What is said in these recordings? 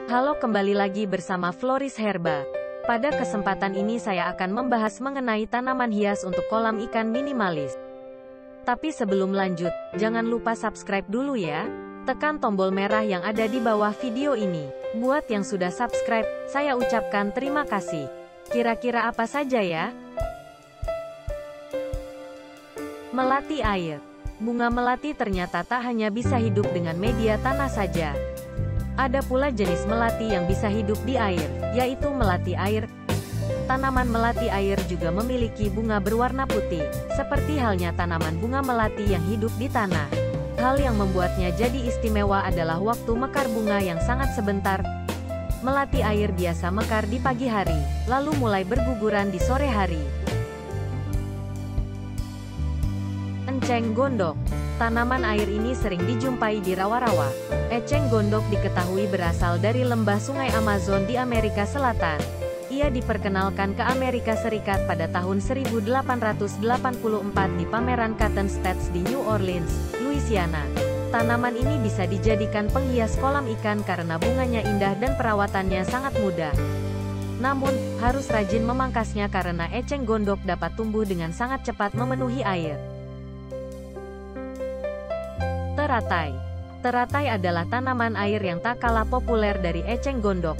Halo, kembali lagi bersama Floris Herba. Pada kesempatan ini saya akan membahas mengenai tanaman hias untuk kolam ikan minimalis. Tapi sebelum lanjut, jangan lupa subscribe dulu ya. Tekan tombol merah yang ada di bawah video ini. Buat yang sudah subscribe, saya ucapkan terima kasih. Kira-kira apa saja ya? Melati air. Bunga melati ternyata tak hanya bisa hidup dengan media tanah saja. Ada pula jenis melati yang bisa hidup di air, yaitu melati air. Tanaman melati air juga memiliki bunga berwarna putih, seperti halnya tanaman bunga melati yang hidup di tanah. Hal yang membuatnya jadi istimewa adalah waktu mekar bunga yang sangat sebentar. Melati air biasa mekar di pagi hari, lalu mulai berguguran di sore hari. Eceng gondok. Tanaman air ini sering dijumpai di rawa-rawa. Eceng gondok diketahui berasal dari lembah sungai Amazon di Amerika Selatan. Ia diperkenalkan ke Amerika Serikat pada tahun 1884 di pameran Cotton States di New Orleans, Louisiana. Tanaman ini bisa dijadikan penghias kolam ikan karena bunganya indah dan perawatannya sangat mudah. Namun, harus rajin memangkasnya karena eceng gondok dapat tumbuh dengan sangat cepat memenuhi air. Teratai. Teratai adalah tanaman air yang tak kalah populer dari eceng gondok.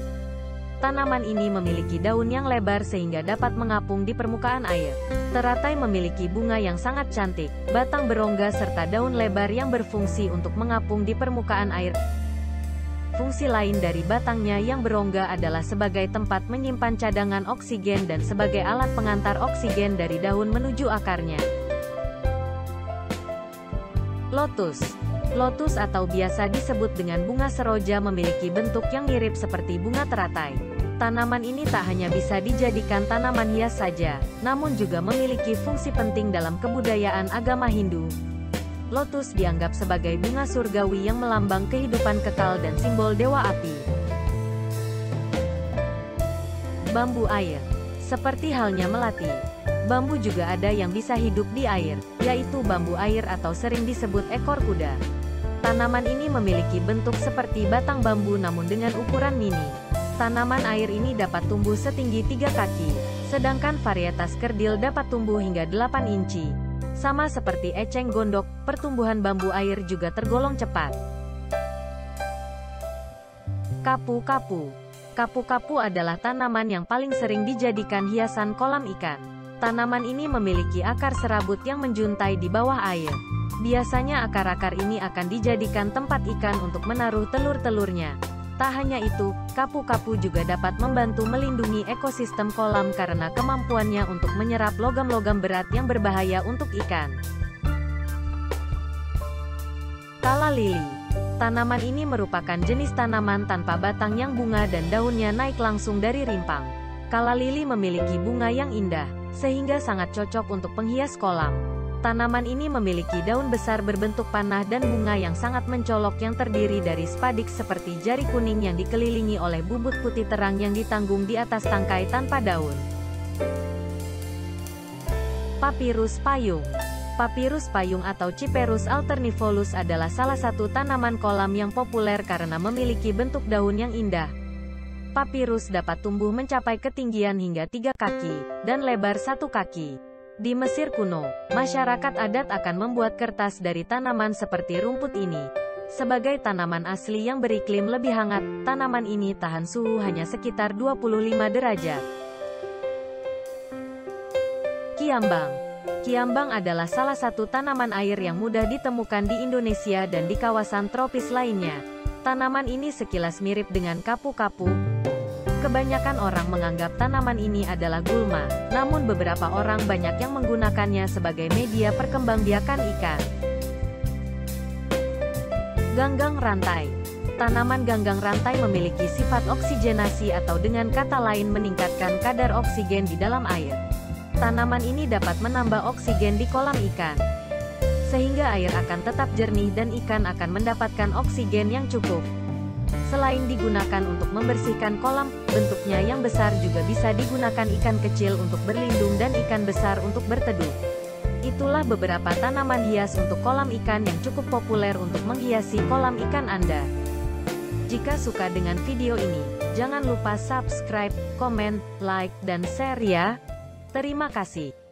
Tanaman ini memiliki daun yang lebar sehingga dapat mengapung di permukaan air. Teratai memiliki bunga yang sangat cantik, batang berongga serta daun lebar yang berfungsi untuk mengapung di permukaan air. Fungsi lain dari batangnya yang berongga adalah sebagai tempat menyimpan cadangan oksigen dan sebagai alat pengantar oksigen dari daun menuju akarnya. Lotus. Lotus atau biasa disebut dengan bunga seroja memiliki bentuk yang mirip seperti bunga teratai. Tanaman ini tak hanya bisa dijadikan tanaman hias saja, namun juga memiliki fungsi penting dalam kebudayaan agama Hindu. Lotus dianggap sebagai bunga surgawi yang melambang kehidupan kekal dan simbol dewa api. Bambu air. Seperti halnya melati, bambu juga ada yang bisa hidup di air, yaitu bambu air atau sering disebut ekor kuda. Tanaman ini memiliki bentuk seperti batang bambu namun dengan ukuran mini. Tanaman air ini dapat tumbuh setinggi 3 kaki, sedangkan varietas kerdil dapat tumbuh hingga 8 inci. Sama seperti eceng gondok, pertumbuhan bambu air juga tergolong cepat. Kapu-kapu. Kapu-kapu adalah tanaman yang paling sering dijadikan hiasan kolam ikan. Tanaman ini memiliki akar serabut yang menjuntai di bawah air. Biasanya akar-akar ini akan dijadikan tempat ikan untuk menaruh telur-telurnya. Tak hanya itu, kapu-kapu juga dapat membantu melindungi ekosistem kolam karena kemampuannya untuk menyerap logam-logam berat yang berbahaya untuk ikan. Kala lili. Tanaman ini merupakan jenis tanaman tanpa batang yang bunga dan daunnya naik langsung dari rimpang. Kala lili memiliki bunga yang indah, sehingga sangat cocok untuk penghias kolam. Tanaman ini memiliki daun besar berbentuk panah dan bunga yang sangat mencolok yang terdiri dari spadik seperti jari kuning yang dikelilingi oleh bubut putih terang yang ditanggung di atas tangkai tanpa daun. Papirus payung. Papirus payung atau Cyperus alternivolus adalah salah satu tanaman kolam yang populer karena memiliki bentuk daun yang indah. Papirus dapat tumbuh mencapai ketinggian hingga 3 kaki, dan lebar 1 kaki. Di Mesir kuno, masyarakat adat akan membuat kertas dari tanaman seperti rumput ini. Sebagai tanaman asli yang beriklim lebih hangat, tanaman ini tahan suhu hanya sekitar 25 derajat. Kiambang. Kiambang adalah salah satu tanaman air yang mudah ditemukan di Indonesia dan di kawasan tropis lainnya. Tanaman ini sekilas mirip dengan kapu-kapu. Kebanyakan orang menganggap tanaman ini adalah gulma, namun beberapa orang banyak yang menggunakannya sebagai media perkembangbiakan ikan. Ganggang rantai. Tanaman ganggang rantai memiliki sifat oksigenasi atau dengan kata lain meningkatkan kadar oksigen di dalam air. Tanaman ini dapat menambah oksigen di kolam ikan, sehingga air akan tetap jernih dan ikan akan mendapatkan oksigen yang cukup. Selain digunakan untuk membersihkan kolam, bentuknya yang besar juga bisa digunakan ikan kecil untuk berlindung dan ikan besar untuk berteduh. Itulah beberapa tanaman hias untuk kolam ikan yang cukup populer untuk menghiasi kolam ikan Anda. Jika suka dengan video ini, jangan lupa subscribe, komen, like, dan share ya. Terima kasih.